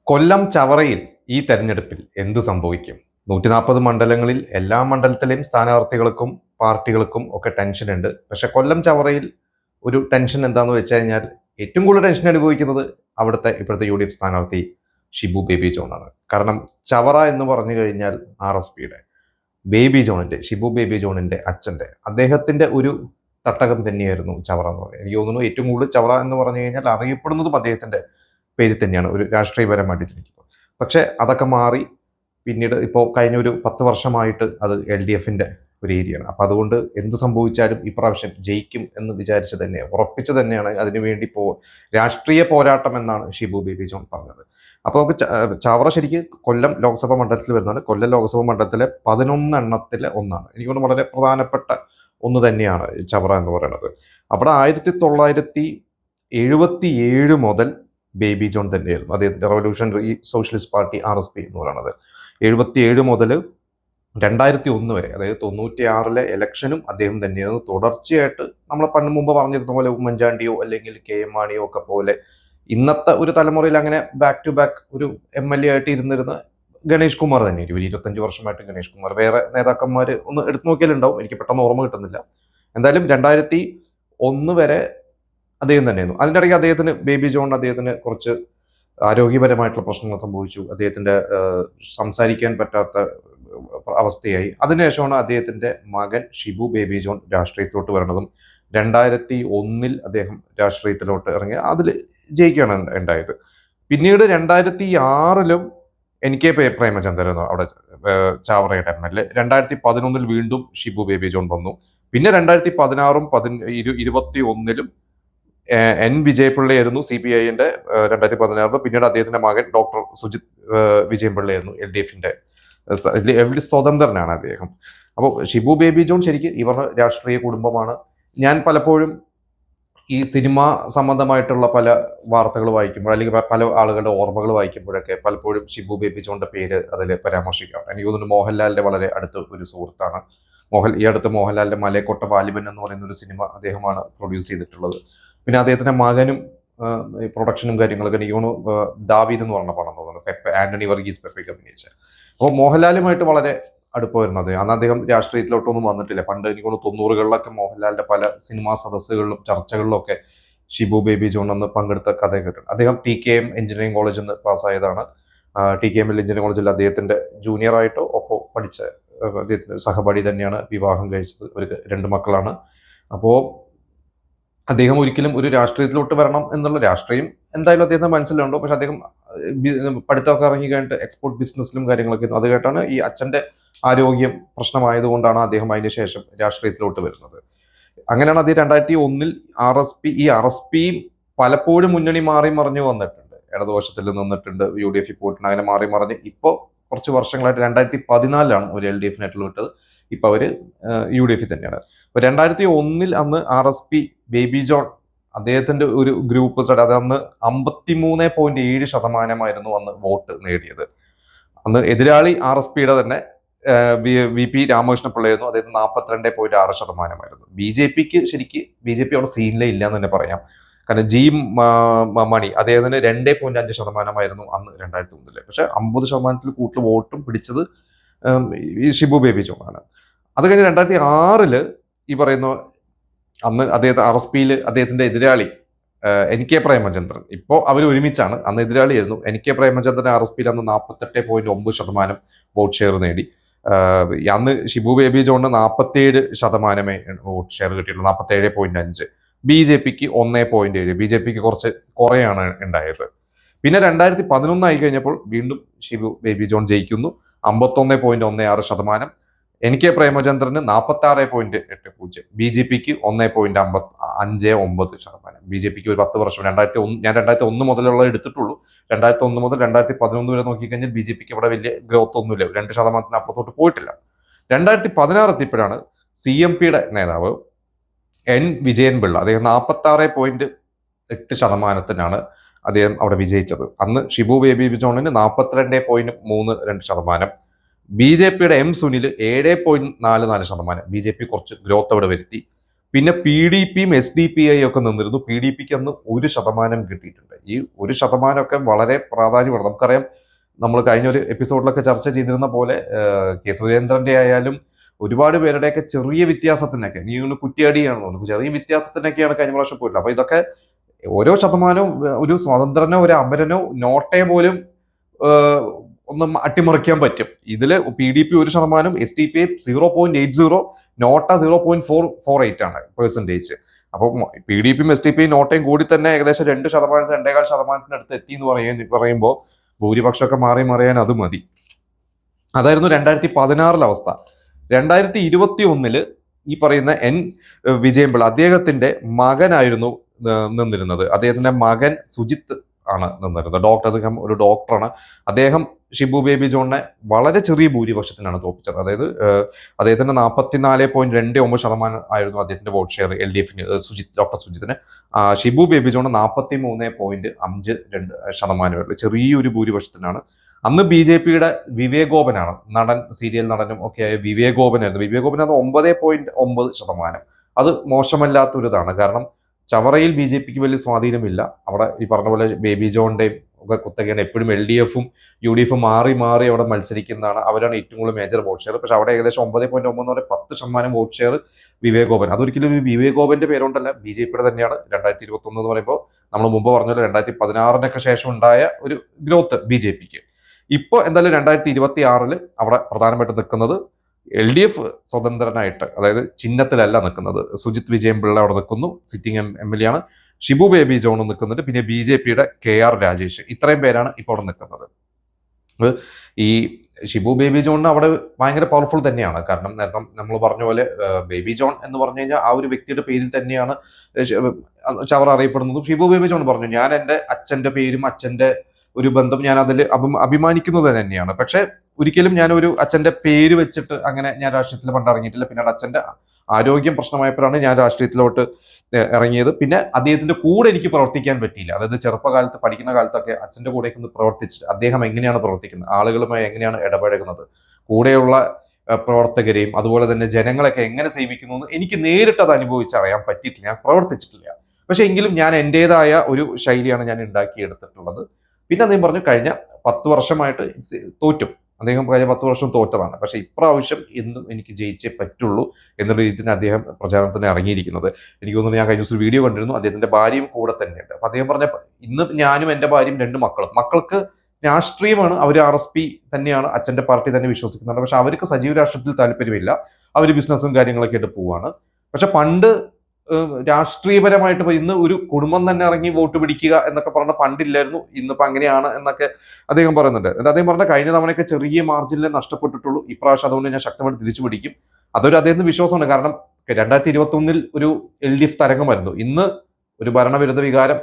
കൊല്ലം ചവറയിൽ ഈ തെരഞ്ഞെടുപ്പിൽ എന്ത് സംഭവിക്കും? 140 മണ്ഡലങ്ങളിൽ എല്ലാ മണ്ഡലത്തിലെയും സ്ഥാനാർത്ഥികൾക്കും പാർട്ടികൾക്കും ഒക്കെ ടെൻഷൻ ഉണ്ട്. പക്ഷെ കൊല്ലം ചവറയിൽ ഒരു ടെൻഷൻ എന്താണെന്ന് വെച്ച് കഴിഞ്ഞാൽ ഏറ്റവും കൂടുതൽ ടെൻഷൻ അനുഭവിക്കുന്നത് അവിടുത്തെ ഇപ്പോഴത്തെ UDF സ്ഥാനാർത്ഥി ഷിബു ബേബി ജോൺ ആണ്. കാരണം ചവറ എന്ന് പറഞ്ഞു കഴിഞ്ഞാൽ RSPയുടെ ബേബി ജോണിന്റെ ഷിബു ബേബി ജോണിന്റെ അച്ഛന്റെ അദ്ദേഹത്തിന്റെ ഒരു തട്ടകം തന്നെയായിരുന്നു ചവറ എന്ന് പറയുന്നത്. എനിക്ക് തോന്നുന്നു ഏറ്റവും കൂടുതൽ ചവറ എന്ന് പറഞ്ഞു കഴിഞ്ഞാൽ അറിയപ്പെടുന്നതും അദ്ദേഹത്തിന്റെ പേരിൽ തന്നെയാണ്, ഒരു രാഷ്ട്രീയപരമായിട്ട് ചിന്തിക്കുമ്പോൾ. പക്ഷെ അതൊക്കെ മാറി പിന്നീട് ഇപ്പോൾ കഴിഞ്ഞ ഒരു 10 വർഷമായിട്ട് അത് LDFന്റെ ഒരു ഏരിയയാണ്. അപ്പം അതുകൊണ്ട് എന്ത് സംഭവിച്ചാലും ഇപ്രാവശ്യം ജയിക്കും എന്ന് വിചാരിച്ച് തന്നെ ഉറപ്പിച്ച് തന്നെയാണ് അതിനുവേണ്ടി രാഷ്ട്രീയ പോരാട്ടം എന്നാണ് ഷിബു ബേബി ജോൺ പറഞ്ഞത്. അപ്പോൾ നമുക്ക് ചവറ ശരിക്ക് കൊല്ലം ലോക്സഭാ മണ്ഡലത്തിൽ വരുന്നതാണ്. കൊല്ലം ലോക്സഭാ മണ്ഡലത്തിലെ 11 എണ്ണത്തിലെ ഒന്നാണ്. എനിക്ക് തോന്നുന്നു വളരെ പ്രധാനപ്പെട്ട ഒന്ന് തന്നെയാണ് ചവറ എന്ന് പറയുന്നത്. അവിടെ 1977 മുതൽ ബേബി ജോൺ തന്നെയായിരുന്നു. അദ്ദേഹത്തിൻ്റെ റവല്യൂഷണറി സോഷ്യലിസ്റ്റ് പാർട്ടി RSP എന്ന് പറയുന്നത് 77 മുതൽ 2001 വരെ, അതായത് 96 ഇലക്ഷനും അദ്ദേഹം തന്നെയായിരുന്നു. തുടർച്ചയായിട്ട് നമ്മൾ പണ്ട് മുമ്പ് പറഞ്ഞിരുന്ന പോലെ ഉമ്മൻചാണ്ടിയോ അല്ലെങ്കിൽ KM മാണിയോ ഒക്കെ പോലെ ഇന്നത്തെ ഒരു തലമുറയിൽ അങ്ങനെ ബാക്ക് ടു ബാക്ക് ഒരു MLA ആയിട്ട് ഇരുന്നിരുന്ന ഗണേഷ് കുമാർ തന്നെയായിരിക്കും. 25 വർഷമായിട്ട് ഗണേഷ് കുമാർ. വേറെ നേതാക്കന്മാർ ഒന്ന് എടുത്തു നോക്കിയാലുണ്ടാവും, എനിക്ക് പെട്ടെന്ന് ഓർമ്മ കിട്ടുന്നില്ല. എന്തായാലും 2001 വരെ അദ്ദേഹം തന്നെയായിരുന്നു. അതിൻ്റെ ഇടയ്ക്ക് ബേബി ജോൺ അദ്ദേഹത്തിന് കുറച്ച് ആരോഗ്യപരമായിട്ടുള്ള പ്രശ്നങ്ങൾ സംഭവിച്ചു. അദ്ദേഹത്തിൻ്റെ സംസാരിക്കാൻ പറ്റാത്ത അവസ്ഥയായി. അതിനുശേഷമാണ് അദ്ദേഹത്തിൻ്റെ മകൻ ഷിബു ബേബി ജോൺ രാഷ്ട്രീയത്തിലോട്ട് വരുന്നതും 2001 അദ്ദേഹം രാഷ്ട്രീയത്തിലോട്ട് ഇറങ്ങി അതിൽ ജയിക്കുകയാണ് ഉണ്ടായത്. പിന്നീട് 2006 NK പ്രേമചന്ദ്രൻ അവിടെ ചാവറയുടെ MLA. 2011 വീണ്ടും ഷിബു ബേബി ജോൺ വന്നു. പിന്നെ 2016 2021 N വിജയപിള്ളയായിരുന്നു CPIന്റെ 2016. പിന്നീട് അദ്ദേഹത്തിന്റെ മകൻ ഡോക്ടർ സുജിത് വിജയപിള്ളയായിരുന്നു LDFന്റെ സ്വതന്ത്രനാണ് അദ്ദേഹം. അപ്പോൾ ഷിബു ബേബി ജോൺ ശരിക്കും ഇവരുടെ രാഷ്ട്രീയ കുടുംബമാണ്. ഞാൻ പലപ്പോഴും ഈ സിനിമ സംബന്ധമായിട്ടുള്ള പല വാർത്തകൾ വായിക്കുമ്പോൾ അല്ലെങ്കിൽ പല ആളുകളുടെ ഓർമ്മകൾ വായിക്കുമ്പോഴൊക്കെ പലപ്പോഴും ഷിബു ബേബി ജോണിന്റെ പേര് അതിൽ പരാമർശിക്കാം. എനിക്ക് തോന്നുന്നു മോഹൻലാലിന്റെ വളരെ അടുത്ത ഒരു സുഹൃത്താണ്. ഈ അടുത്ത് മോഹൻലാലിന്റെ മലയക്കോട്ട വാലിബൻ എന്ന് പറയുന്ന ഒരു സിനിമ അദ്ദേഹമാണ് പ്രൊഡ്യൂസ് ചെയ്തിട്ടുള്ളത്. പിന്നെ അദ്ദേഹത്തിന്റെ മകനും പ്രൊഡക്ഷനും കാര്യങ്ങളൊക്കെ എനിക്ക് തോന്നുന്നു ദാവീദ് എന്ന് പറഞ്ഞ പടം തോന്നുന്നു, ആന്റണി വർഗീസ് പെപ്പയ്ക്ക് അഭിനയിച്ച. അപ്പോൾ മോഹൻലാലുമായിട്ട് വളരെ അടുപ്പമായിരുന്നത്. അന്ന് അദ്ദേഹം രാഷ്ട്രീയത്തിലോട്ടൊന്നും വന്നിട്ടില്ല. പണ്ട് എനിക്ക് തോന്നുന്നു 90കളിലൊക്കെ മോഹൻലാലിന്റെ പല സിനിമാ സദസ്സുകളിലും ചർച്ചകളിലും ഒക്കെ ഷിബു ബേബി ജോൺ എന്ന് പങ്കെടുത്ത കഥ കേട്ടിട്ടുണ്ട്. അദ്ദേഹം TKM എഞ്ചിനീയറിംഗ് കോളേജിൽ നിന്ന് പാസ്സായതാണ്. TKM എഞ്ചിനീയറിംഗ് കോളേജിൽ അദ്ദേഹത്തിന്റെ ജൂനിയർ ആയിട്ടോ ഒപ്പം പഠിച്ച അദ്ദേഹത്തിന്റെ സഹപാഠി തന്നെയാണ് വിവാഹം കഴിച്ചത്. അവർക്ക് 2 മക്കളാണ്. അപ്പോൾ അദ്ദേഹം ഒരിക്കലും ഒരു രാഷ്ട്രീയത്തിലോട്ട് വരണം എന്നുള്ള രാഷ്ട്രീയം എന്തായാലും അദ്ദേഹത്തിന് മനസ്സിലുണ്ടോ. പക്ഷെ അദ്ദേഹം പഠിത്തമൊക്കെ ഇറങ്ങി കഴിഞ്ഞിട്ട് എക്സ്പോർട്ട് ബിസിനസ്സിലും കാര്യങ്ങളൊക്കെ അത് കേട്ടാണ് ഈ അച്ഛന്റെ ആരോഗ്യം പ്രശ്നമായതുകൊണ്ടാണ് അദ്ദേഹം അതിന് ശേഷം രാഷ്ട്രീയത്തിലോട്ട് വരുന്നത്. അങ്ങനെയാണ് അദ്ദേഹം 2001 RSP പലപ്പോഴും മുന്നണി മാറി മറിഞ്ഞു വന്നിട്ടുണ്ട്. ഇടതുപക്ഷത്തിൽ നിന്നിട്ടുണ്ട്, UDF പോയിട്ടുണ്ട്, അങ്ങനെ മാറി മറിഞ്ഞ് ഇപ്പോൾ കുറച്ച് വർഷങ്ങളായിട്ട് 2014 ഒരു LDFനായിട്ടുള്ള വിട്ടത്. ഇപ്പൊ അവര് UDF തന്നെയാണ്. അപ്പൊ 2001 അന്ന് RSP ബേബി ജോൺ അദ്ദേഹത്തിന്റെ ഒരു ഗ്രൂപ്പ് സ്റ്റഡി, അത് അന്ന് 53.7% അന്ന് വോട്ട് നേടിയത്. അന്ന് എതിരാളി RSPയുടെ തന്നെ VP രാമകൃഷ്ണപിള്ളയായിരുന്നു. അദ്ദേഹത്തിന് 42.6%. BJPക്ക് ശരിക്കും BJP അവിടെ സീനിലേ ഇല്ല എന്ന് തന്നെ പറയാം. കാരണം മണി അദ്ദേഹത്തിന് 2.5% അന്ന് 2001. പക്ഷെ 50% കൂടുതൽ വോട്ടും പിടിച്ചത് ഈ ഷിബു ബേബി ജോൺ ആണ്. അത് കഴിഞ്ഞ് 2006 ഈ പറയുന്ന അന്ന് RSPയിൽ അദ്ദേഹത്തിന്റെ എതിരാളി NK പ്രേമചന്ദ്രൻ, ഇപ്പോൾ അവർ ഒരുമിച്ചാണ്, അന്ന് എതിരാളിയായിരുന്നു. NK പ്രേമചന്ദ്രൻ RSPയിൽ അന്ന് 48.9% വോട്ട് ഷെയർ നേടി. അന്ന് ഷിബു ബേബി ജോണിന് 47% വോട്ട് ഷെയർ കിട്ടിയിട്ടുള്ളൂ, 47.5. BJPക്ക് 1.7. BJPക്ക് കുറച്ച് കുറയാണ് ഉണ്ടായത്. പിന്നെ 2011 ആയി കഴിഞ്ഞപ്പോൾ വീണ്ടും ഷിബു ബേബി ജോൺ ജയിക്കുന്നു, 51.16%. NK പ്രേമചന്ദ്രന് 46.80. BJPക്ക് 1.59%. BJPക്ക് ഒരു 10 വർഷം ഞാൻ 2001 മുതലുള്ള എടുത്തിട്ടുള്ളൂ. 2001 മുതൽ 2011 വരെ നോക്കിക്കഴിഞ്ഞാൽ BJPക്ക് ഇവിടെ വലിയ ഗ്രോത്ത് ഒന്നുമില്ല, 2% അപ്പുറത്തോട്ട് പോയിട്ടില്ല. 2016 എത്തിയപ്പോഴാണ് CMPയുടെ നേതാവ് N വിജയൻ പിള്ള, അദ്ദേഹം 46.8% അദ്ദേഹം അവിടെ വിജയിച്ചത്. അന്ന് ഷിബു ബേബി ജോണിന് 42.32%. BJPയുടെ M സുനിൽ 7.44%. BJP കുറച്ച് ഗ്രോത്ത് അവിടെ വരുത്തി. പിന്നെ PDPയും SDPI ഒക്കെ നിന്നിരുന്നു. PDPക്ക് അന്ന് 1% കിട്ടിയിട്ടുണ്ട്. ഈ 1% വളരെ പ്രാധാന്യമാണ്. നമുക്കറിയാം, നമ്മൾ കഴിഞ്ഞ ഒരു എപ്പിസോഡിലൊക്കെ ചർച്ച ചെയ്തിരുന്ന പോലെ കെ സുരേന്ദ്രന്റെ ആയാലും ഒരുപാട് പേരുടെയൊക്കെ ചെറിയ വ്യത്യാസത്തിനൊക്കെ, നീ ഒന്ന് കുറ്റിയടിയാണെന്ന് തോന്നുന്നു, ചെറിയ വ്യത്യാസത്തിനൊക്കെയാണ് കഴിഞ്ഞ പ്രാവശ്യം പോയിട്ടില്ല. അപ്പൊ ഇതൊക്കെ ഓരോ ശതമാനവും ഒരു സ്വതന്ത്രനോ ഒരു അമരനോ നോട്ടയെ പോലും ഒന്ന് അട്ടിമറിക്കാൻ പറ്റും. ഇതില് PDP 1%, SDPI 0.80, നോട്ട 0.448 ആണ് പെർസെന്റേജ്. അപ്പോൾ PDPയും SDPയും നോട്ടയും കൂടി തന്നെ ഏകദേശം 2%, 2.25% എത്തി എന്ന് പറയുമ്പോൾ ഭൂരിപക്ഷമൊക്കെ മാറി മറിയാൻ അത് മതി. അതായിരുന്നു 2016 അവസ്ഥ. 2021 ഈ പറയുന്ന വിജയൻപിള്ള അദ്ദേഹത്തിന്റെ മകനായിരുന്നു നിന്നിരുന്നത്. അദ്ദേഹത്തിന്റെ മകൻ സുജിത്ത് ആണ് നിന്നിരുന്നത്. അദ്ദേഹം ഒരു ഡോക്ടറാണ്. അദ്ദേഹം ഷിബു ബേബി ജോണിനെ വളരെ ചെറിയ ഭൂരിപക്ഷത്തിനാണ് തോൽപ്പിച്ചത്. അതായത് അദ്ദേഹത്തിന്റെ 44.29% ആയിരുന്നു അദ്ദേഹത്തിന്റെ വോട്ട് ഷെയർ LDFന്, ഡോക്ടർ സുജിത്തിന്. ഷിബു ബേബി ജോണ് 43.52%. ചെറിയൊരു ഭൂരിപക്ഷത്തിനാണ്. അന്ന് BJPയുടെ വിവേകോപനാണ്, നടൻ, സീരിയൽ നടനും ഒക്കെ ആയ വിവേകോപനായിരുന്നു. വിവേകോപൻ അത് 9.9%. അത് മോശമല്ലാത്തൊരിതാണ്. കാരണം ചവറയിൽ BJPക്ക് വലിയ സ്വാധീനമില്ല. അവിടെ ഈ പറഞ്ഞ പോലെ ബേബി ജോണിന്റെയും ഒക്കെ കുത്തകയാണ്. എപ്പോഴും LDFും UDFും മാറി മാറി അവിടെ മത്സരിക്കുന്നതാണ്. അവരാണ് ഏറ്റവും കൂടുതൽ മേജർ വോട്ട് ഷെയർ. പക്ഷെ അവിടെ ഏകദേശം 9.9 10% വോട്ട് ഷെയർ വിവേകോപൻ. അതൊരിക്കലും വിവേകോപന്റെ പേരുകൊണ്ടല്ല, BJPയുടെ തന്നെയാണ്. 2021 എന്ന് പറയുമ്പോൾ നമ്മൾ മുമ്പ് പറഞ്ഞത് 2016 ശേഷം ഉണ്ടായ ഒരു ഗ്രോത്ത് BJPക്ക്. ഇപ്പോൾ എന്തായാലും 2026 അവിടെ പ്രധാനമായിട്ട് നിൽക്കുന്നത് LDF സ്വതന്ത്രനായിട്ട്, അതായത് ചിഹ്നത്തിലല്ല നിൽക്കുന്നത്. സുജിത് വിജയൻപിള്ള അവിടെ നിൽക്കുന്നു, സിറ്റിംഗ് MLA ആണ്. ഷിബു ബേബി ജോൺ നിൽക്കുന്നുണ്ട്. പിന്നെ BJPയുടെ KR രാജേഷ്. ഇത്രയും പേരാണ് ഇപ്പോൾ അവിടെ നിൽക്കുന്നത്. ഈ ഷിബു ബേബി ജോണിന് അവിടെ ഭയങ്കര പവർഫുൾ തന്നെയാണ്. കാരണം നേരത്തെ നമ്മൾ പറഞ്ഞ പോലെ ബേബി ജോൺ എന്ന് പറഞ്ഞു കഴിഞ്ഞാൽ ആ ഒരു വ്യക്തിയുടെ പേരിൽ തന്നെയാണ് ചവറ അറിയപ്പെടുന്നതും. ഷിബു ബേബി ജോൺ പറഞ്ഞു, ഞാൻ എൻ്റെ അച്ഛൻ്റെ പേരും അച്ഛൻ്റെ ഒരു ബന്ധം ഞാൻ അതിൽ അഭിമാനിക്കുന്നത് തന്നെയാണ്. പക്ഷെ ഒരിക്കലും ഞാൻ ഒരു അച്ഛൻ്റെ പേര് വെച്ചിട്ട് അങ്ങനെ ഞാൻ രാഷ്ട്രീയത്തിൽ പണ്ട് ഇറങ്ങിയിട്ടില്ല. പിന്നെ അച്ഛൻ്റെ ആരോഗ്യം പ്രശ്നമായപ്പോഴാണ് ഞാൻ രാഷ്ട്രീയത്തിലോട്ട് ഇറങ്ങിയത്. പിന്നെ അദ്ദേഹത്തിന്റെ കൂടെ എനിക്ക് പ്രവർത്തിക്കാൻ പറ്റിയില്ല. അതായത് ചെറുപ്പകാലത്ത് പഠിക്കുന്ന കാലത്തൊക്കെ അച്ഛൻ്റെ കൂടെയൊക്കെ ഒന്ന് പ്രവർത്തിച്ചിട്ട് അദ്ദേഹം എങ്ങനെയാണ് പ്രവർത്തിക്കുന്നത്, ആളുകളുമായി എങ്ങനെയാണ് ഇടപഴകുന്നത്, കൂടെയുള്ള പ്രവർത്തകരെയും അതുപോലെ തന്നെ ജനങ്ങളൊക്കെ എങ്ങനെ സേവിക്കുന്നു എന്ന് എനിക്ക് നേരിട്ട് അത് അനുഭവിച്ചറിയാൻ പറ്റിയിട്ടില്ല. ഞാൻ പ്രവർത്തിച്ചിട്ടില്ല. പക്ഷെ എങ്കിലും ഞാൻ എൻ്റെതായ ഒരു ശൈലിയാണ് ഞാൻ ഉണ്ടാക്കിയെടുത്തിട്ടുള്ളത്. പിന്നെ അദ്ദേഹം പറഞ്ഞു, കഴിഞ്ഞ 10 വർഷമായിട്ട് തോറ്റു. അദ്ദേഹം കഴിഞ്ഞ 10 വർഷം തോറ്റതാണ്. പക്ഷെ ഇപ്രാവശ്യം എന്നും എനിക്ക് ജയിച്ചേ പറ്റുള്ളൂ എന്നുള്ള രീതിയിൽ അദ്ദേഹം പ്രചാരണത്തിന് ഇറങ്ങിയിരിക്കുന്നത്. എനിക്ക് തോന്നുന്നു, ഞാൻ കഴിഞ്ഞ ദിവസം വീഡിയോ കണ്ടിരുന്നു, അദ്ദേഹത്തിന്റെ ഭാര്യയും കൂടെ തന്നെയുണ്ട്. അപ്പൊ അദ്ദേഹം പറഞ്ഞ, ഇന്ന് ഞാനും എൻ്റെ ഭാര്യയും 2 മക്കൾക്ക് രാഷ്ട്രീയമാണ്, അവർ RSP തന്നെയാണ്, അച്ഛന്റെ പാർട്ടി തന്നെ വിശ്വസിക്കുന്നുണ്ട്. പക്ഷെ അവർക്ക് സജീവ രാഷ്ട്രീയത്തിൽ താല്പര്യമില്ല. അവർ ബിസിനസ്സും കാര്യങ്ങളൊക്കെ ആയിട്ട് പോവാണ്. പക്ഷെ പണ്ട് രാഷ്ട്രീയപരമായിട്ട് ഇന്ന് ഒരു കുടുംബം തന്നെ ഇറങ്ങി വോട്ട് പിടിക്കുക എന്നൊക്കെ പറഞ്ഞ പണ്ടില്ലായിരുന്നു. ഇന്നിപ്പോ അങ്ങനെയാണ് എന്നൊക്കെ അദ്ദേഹം പറയുന്നുണ്ട്. അദ്ദേഹം പറഞ്ഞ, കഴിഞ്ഞ തവണയൊക്കെ ചെറിയ മാർജിനിലെ നഷ്ടപ്പെട്ടിട്ടുള്ളൂ, ഇപ്രാവശ്യം അതുകൊണ്ട് ഞാൻ ശക്തമായിട്ട് തിരിച്ചു പിടിക്കും. അതൊരു അദ്ദേഹത്തിന് വിശ്വാസമാണ്. കാരണം 2021 ഒരു LDF തരംഗമായിരുന്നു. ഇന്ന് ഒരു ഭരണവിരുദ്ധ വികാരം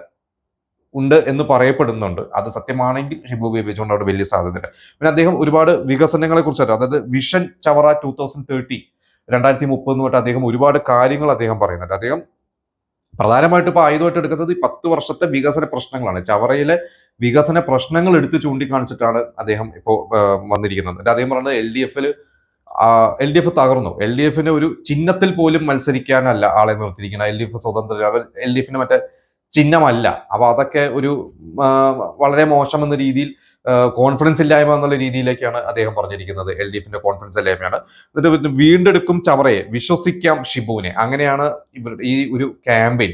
ഉണ്ട് എന്ന് പറയപ്പെടുന്നുണ്ട്. അത് സത്യമാണെങ്കിൽ ഷിബു ബേബി ജോൺ അവിടെ വലിയ സാധ്യതയുണ്ട്. പിന്നെ അദ്ദേഹം ഒരുപാട് വികസനങ്ങളെ കുറിച്ചാണ്, അതായത് വിഷൻ ചവറ 2030 2030 തൊട്ട് അദ്ദേഹം ഒരുപാട് കാര്യങ്ങൾ അദ്ദേഹം പറയുന്നുണ്ട്. അദ്ദേഹം പ്രധാനമായിട്ടും ഇപ്പോൾ ആയുധമായിട്ട് എടുക്കുന്നത് ഈ 10 വർഷത്തെ വികസന പ്രശ്നങ്ങളാണ്. ചവറയിലെ വികസന പ്രശ്നങ്ങൾ എടുത്ത് ചൂണ്ടിക്കാണിച്ചിട്ടാണ് അദ്ദേഹം ഇപ്പോൾ വന്നിരിക്കുന്നത്. അദ്ദേഹം പറയുന്നത് LDF തകർന്നു. LDFന് ഒരു ചിഹ്നത്തിൽ പോലും മത്സരിക്കാനല്ല ആളെ നിർത്തിയിരിക്കുന്നത്. LDF സ്വതന്ത്ര, LDFന് മറ്റേ ചിഹ്നമല്ല. അപ്പൊ അതൊക്കെ ഒരു വളരെ മോശം എന്ന രീതിയിൽ, കോൺഫിഡൻസ് ഇല്ലായ്മ എന്നുള്ള രീതിയിലേക്കാണ് അദ്ദേഹം പറഞ്ഞിരിക്കുന്നത്. LDFന്റെ കോൺഫിഡൻസ് ഇല്ലായ്മയാണ്. എന്നിട്ട് വീണ്ടെടുക്കും ചവറയെ, വിശ്വസിക്കാം ഷിബുവിനെ, അങ്ങനെയാണ് ഈ ഒരു ക്യാമ്പയിൻ.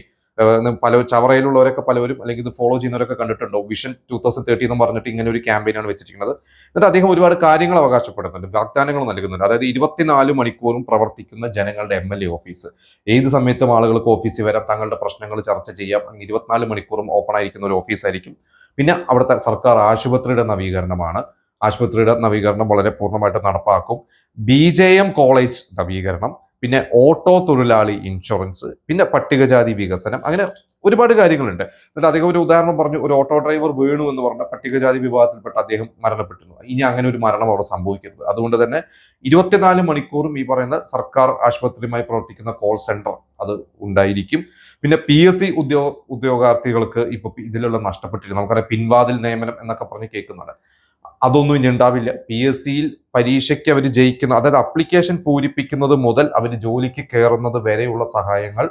ചവറയിലുള്ളവരൊക്കെ പലവരും അല്ലെങ്കിൽ ഇത് ഫോളോ ചെയ്യുന്നവരൊക്കെ കണ്ടിട്ടുണ്ടോ, വിഷൻ 2030 എന്ന് പറഞ്ഞിട്ട് ഇങ്ങനെ ഒരു ക്യാമ്പയിനാണ് വെച്ചിരിക്കുന്നത്. എന്നിട്ട് അദ്ദേഹം ഒരുപാട് കാര്യങ്ങൾ അവകാശപ്പെടുന്നുണ്ട്, വാഗ്ദാനങ്ങൾ നൽകുന്നുണ്ട്. അതായത് 24 മണിക്കൂറും പ്രവർത്തിക്കുന്ന ജനങ്ങളുടെ MLA ഓഫീസ്, ഏത് സമയത്തും ആളുകൾക്ക് ഓഫീസിൽ വരാം, തങ്ങളുടെ പ്രശ്നങ്ങൾ ചർച്ച ചെയ്യാം. 24 മണിക്കൂറും ഓപ്പൺ ആയിരിക്കുന്ന ഒരു ഓഫീസായിരിക്കും. പിന്നെ അവിടുത്തെ സർക്കാർ ആശുപത്രിയുടെ നവീകരണം വളരെ പൂർണ്ണമായിട്ട് നടപ്പാക്കും. BJM കോളേജ് നവീകരണം, പിന്നെ ഓട്ടോ തൊഴിലാളി ഇൻഷുറൻസ്, പിന്നെ പട്ടികജാതി വികസനം, അങ്ങനെ ഒരുപാട് കാര്യങ്ങളുണ്ട്. എന്നിട്ട് അദ്ദേഹം ഒരു ഉദാഹരണം പറഞ്ഞു, ഒരു ഓട്ടോ ഡ്രൈവർ വേണു എന്ന് പറഞ്ഞ പട്ടികജാതി വിഭാഗത്തിൽപ്പെട്ട അദ്ദേഹം മരണപ്പെട്ടിരുന്നു. ഇനി അങ്ങനെ ഒരു മരണം അവിടെ സംഭവിക്കരുത്. അതുകൊണ്ട് തന്നെ 24 മണിക്കൂറും ഈ പറയുന്ന സർക്കാർ ആശുപത്രിയുമായി പ്രവർത്തിക്കുന്ന കോൾ സെന്റർ അത് ഉണ്ടായിരിക്കും. പിന്നെ PSC ഉദ്യോഗാർത്ഥികൾക്ക് ഇപ്പൊ ഇതിലുള്ള നഷ്ടപ്പെട്ടിരുന്നു. നമുക്കറിയാം, പിൻവാതിൽ നിയമനം എന്നൊക്കെ പറഞ്ഞ് കേൾക്കുന്നുണ്ട്. അതൊന്നും ഇനി ഉണ്ടാവില്ല. PSCയിൽ പരീക്ഷയ്ക്ക് അവർ ജയിക്കുന്ന, അതായത് അപ്ലിക്കേഷൻ പൂരിപ്പിക്കുന്നത് മുതൽ അവർ ജോലിക്ക് കയറുന്നത് വരെയുള്ള സഹായങ്ങൾ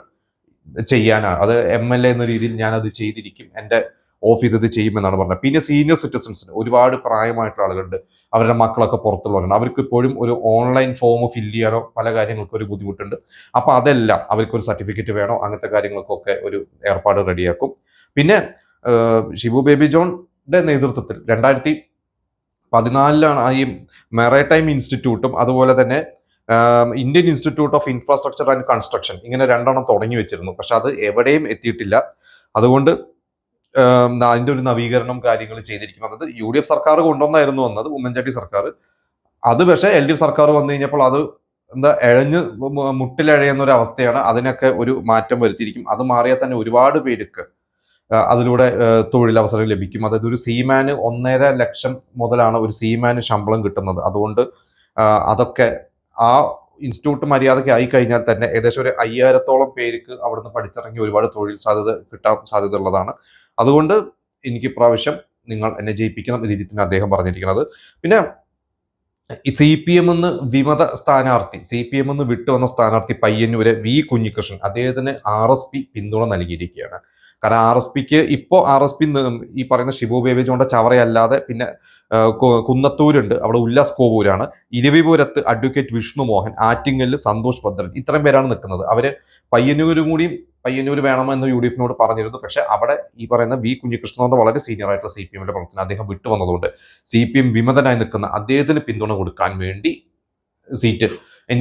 ചെയ്യാനാണ്. അത് MLA എന്ന രീതിയിൽ ഞാൻ അത് ചെയ്തിരിക്കും, എൻ്റെ ഓഫീസ് ഇത് ചെയ്യുമെന്നാണ് പറഞ്ഞത്. പിന്നെ സീനിയർ സിറ്റിസൺസിന് ഒരുപാട് പ്രായമായിട്ടുള്ള ആളുകളുണ്ട്, അവരുടെ മക്കളൊക്കെ പുറത്തുള്ളവരുണ്ട്, അവർക്ക് ഇപ്പോഴും ഒരു ഓൺലൈൻ ഫോം ഫില്ല് ചെയ്യാനോ പല കാര്യങ്ങൾക്കും ഒരു ബുദ്ധിമുട്ടുണ്ട്. അപ്പോൾ അതെല്ലാം അവർക്കൊരു സർട്ടിഫിക്കറ്റ് വേണോ, അങ്ങനത്തെ കാര്യങ്ങൾക്കൊക്കെ ഒരു ഏർപ്പാട് റെഡിയാക്കും. പിന്നെ ഷിബു ബേബി ജോണിന്റെ നേതൃത്വത്തിൽ 2014 ഈ മെറൈടൈം ഇൻസ്റ്റിറ്റ്യൂട്ടും അതുപോലെ തന്നെ Indian institute of infrastructure and construction ഇങ്ങനെ രണ്ടെണ്ണം തുടങ്ങി വെച്ചിരുന്നു. പക്ഷെ അത് എവിടെയും എത്തിയിട്ടില്ല. അതുകൊണ്ട് അതിന്റെ ഒരു നവീകരണം കാര്യങ്ങൾ ചെയ്തിരിക്കും. അതായത് UDF സർക്കാർ കൊണ്ടുവന്നായിരുന്നു വന്നത്, ഉമ്മൻചാണ്ടി സർക്കാർ. അത് പക്ഷേ LDF സർക്കാർ വന്നു കഴിഞ്ഞപ്പോൾ അത് എന്താ മുട്ടിലഴയുന്ന ഒരു അവസ്ഥയാണ്. അതിനൊക്കെ ഒരു മാറ്റം വരുത്തിയിരിക്കും. അത് മാറിയാൽ തന്നെ ഒരുപാട് പേർക്ക് അതിലൂടെ തൊഴിലവസരം ലഭിക്കും. അതായത് ഒരു സീമാന് 1.5 ലക്ഷം മുതലാണ് ഒരു സീമാന് ശമ്പളം കിട്ടുന്നത്. അതുകൊണ്ട് അതൊക്കെ ആ ഇൻസ്റ്റിറ്റ്യൂട്ട് മര്യാദയ്ക്ക് ആയി കഴിഞ്ഞാൽ തന്നെ ഏകദേശം ഒരു 5000-ഓളം പേർക്ക് അവിടുന്ന് പഠിച്ചിറങ്ങി ഒരുപാട് തൊഴിൽ സാധ്യത കിട്ടാൻ സാധ്യത ഉള്ളതാണ്. അതുകൊണ്ട് എനിക്ക് ഇപ്രാവശ്യം നിങ്ങൾ എന്നെ ജയിപ്പിക്കുന്ന രീതിയിൽ അദ്ദേഹം പറഞ്ഞിരിക്കുന്നത്. പിന്നെ CPM എന്ന് വിമത സ്ഥാനാർത്ഥി, CPM എന്ന് വിട്ടുവന്ന സ്ഥാനാർത്ഥി പയ്യന്നൂരെ V കുഞ്ഞികൃഷ്ണൻ, അദ്ദേഹത്തിന് RSP പിന്തുണ നൽകിയിരിക്കുകയാണ്. കാരണം RSPക്ക് ഇപ്പോൾ RSP ഈ പറയുന്ന ഷിബു ബേബി ജോണിന്റെ ചവറയല്ലാതെ പിന്നെ കുന്നത്തൂരുണ്ട്, അവിടെ ഉല്ലാസ് കോവൂരാണ്, ഇരവിപുരത്ത് അഡ്വക്കേറ്റ് വിഷ്ണു മോഹൻ, ആറ്റിങ്ങലിൽ സന്തോഷ് ഭദ്രൻ, ഇത്രയും പേരാണ് നിൽക്കുന്നത്. അവര് പയ്യന്നൂർ വേണമെന്ന് UDF-നോട് പറഞ്ഞിരുന്നു. പക്ഷെ അവിടെ ഈ പറയുന്ന V കുഞ്ഞികൃഷ്ണൻ വളരെ സീനിയർ ആയിട്ടുള്ള CPM-ന്റെ പ്രവർത്തനം അദ്ദേഹം വിട്ടുവന്നതുകൊണ്ട് CPM വിമതനായി നിൽക്കുന്ന അദ്ദേഹത്തിന് പിന്തുണ കൊടുക്കാൻ വേണ്ടി സീറ്റ്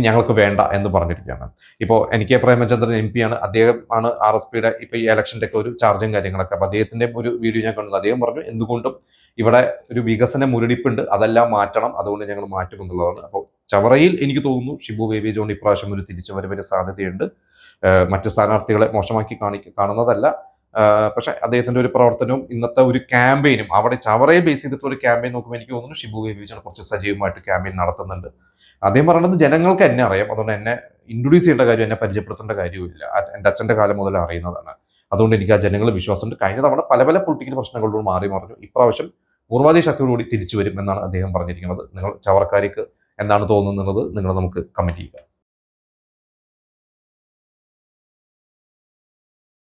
ഞങ്ങൾക്ക് വേണ്ട എന്ന് പറഞ്ഞിരിക്കുകയാണ്. ഇപ്പോൾ NK പ്രേമചന്ദ്രൻ MP ആണ്, അദ്ദേഹം ആണ് RSPയുടെ ഇപ്പോൾ ഈ ഇലക്ഷൻ്റെ ഒക്കെ ഒരു ചാർജും കാര്യങ്ങളൊക്കെ. അപ്പോൾ അദ്ദേഹത്തിൻ്റെ ഒരു വീഡിയോ ഞാൻ കണ്ടത്, അദ്ദേഹം പറഞ്ഞു എന്തുകൊണ്ടും ഇവിടെ ഒരു വികസന മുരടിപ്പുണ്ട്, അതെല്ലാം മാറ്റണം, അതുകൊണ്ട് ഞങ്ങൾ മാറ്റുമെന്നുള്ളതാണ്. അപ്പോൾ ചവറയിൽ എനിക്ക് തോന്നുന്നു ഷിബു ബേബി ജോൺ ഇപ്രാവശ്യം ഒരു തിരിച്ചുവരവിന് സാധ്യതയുണ്ട്. മറ്റ് സ്ഥാനാർത്ഥികളെ മോശമാക്കി കാണുന്നതല്ല, പക്ഷെ അദ്ദേഹത്തിന്റെ ഒരു പ്രവർത്തനവും ഇന്നത്തെ ഒരു ക്യാമ്പയിനും അവിടെ ചവറയെ ബേസ് ചെയ്തിട്ടുള്ള ഒരു ക്യാമ്പയിൻ നോക്കുമ്പോൾ എനിക്ക് തോന്നുന്നു ഷിബു ബേബി ജോൺ കുറച്ച് സജീവമായിട്ട് ക്യാമ്പയിൻ നടത്തുന്നുണ്ട്. അദ്ദേഹം പറയുന്നത് ജനങ്ങൾക്ക് എന്നെ അറിയാം, അതുകൊണ്ട് എന്നെ ഇൻട്രൊഡ്യൂസ് ചെയ്യേണ്ട കാര്യം, എന്നെ പരിചയപ്പെടുത്തേണ്ട കാര്യമില്ല, എൻ്റെ അച്ഛൻ്റെ കാലം മുതൽ അറിയുന്നതാണ്. അതുകൊണ്ട് എനിക്ക് ആ ജനങ്ങൾ വിശ്വാസമുണ്ട്. കഴിഞ്ഞ തവണ പല പൊളിറ്റിക്കൽ പ്രശ്നങ്ങളോട് മാറി മറിഞ്ഞു, ഇപ്രാവശ്യം പൂർവാധി ശക്തിയോടുകൂടി തിരിച്ചു വരും എന്നാണ് അദ്ദേഹം പറഞ്ഞിരിക്കുന്നത്. നിങ്ങൾ ചവറക്കാർക്ക് എന്താണ് തോന്നുന്നത് നിങ്ങൾ നമുക്ക് കമന്റ് ചെയ്യുക.